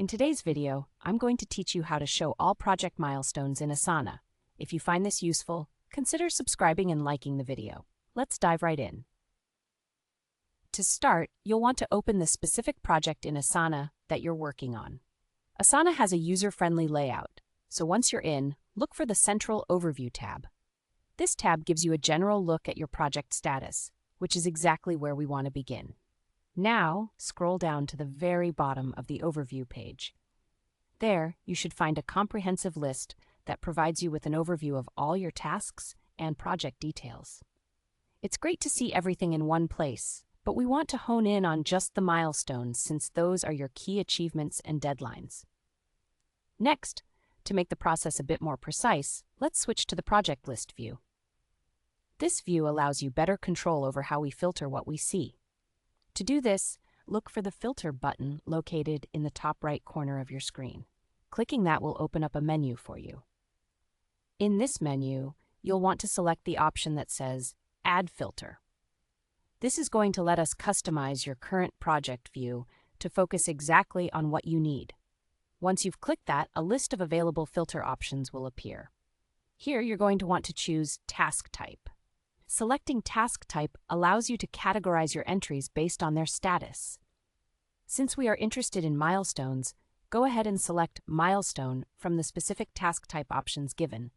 In today's video, I'm going to teach you how to show all project milestones in Asana. If you find this useful, consider subscribing and liking the video. Let's dive right in. To start, you'll want to open the specific project in Asana that you're working on. Asana has a user-friendly layout, so once you're in, look for the Central Overview tab. This tab gives you a general look at your project status, which is exactly where we want to begin. Now, scroll down to the very bottom of the Overview page. There, you should find a comprehensive list that provides you with an overview of all your tasks and project details. It's great to see everything in one place, but we want to hone in on just the milestones since those are your key achievements and deadlines. Next, to make the process a bit more precise, let's switch to the Project List view. This view allows you better control over how we filter what we see. To do this, look for the Filter button located in the top right corner of your screen. Clicking that will open up a menu for you. In this menu, you'll want to select the option that says Add Filter. This is going to let us customize your current project view to focus exactly on what you need. Once you've clicked that, a list of available filter options will appear. Here, you're going to want to choose Task Type. Selecting task type allows you to categorize your entries based on their status. Since we are interested in milestones, go ahead and select Milestone from the specific task type options given.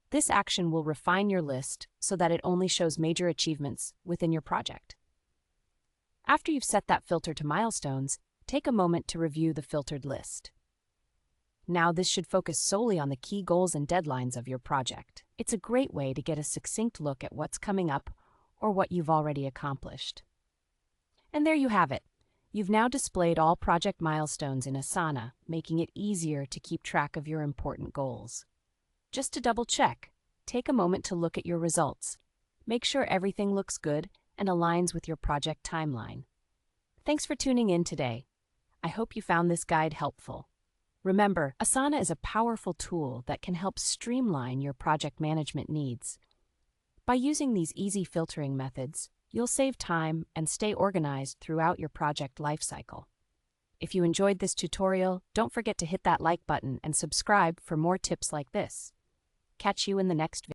This action will refine your list so that it only shows major achievements within your project. After you've set that filter to milestones, take a moment to review the filtered list. Now, this should focus solely on the key goals and deadlines of your project. It's a great way to get a succinct look at what's coming up or what you've already accomplished. And there you have it. You've now displayed all project milestones in Asana, making it easier to keep track of your important goals. Just to double check, take a moment to look at your results. Make sure everything looks good and aligns with your project timeline. Thanks for tuning in today. I hope you found this guide helpful. Remember, Asana is a powerful tool that can help streamline your project management needs. By using these easy filtering methods, you'll save time and stay organized throughout your project lifecycle. If you enjoyed this tutorial, don't forget to hit that like button and subscribe for more tips like this. Catch you in the next video.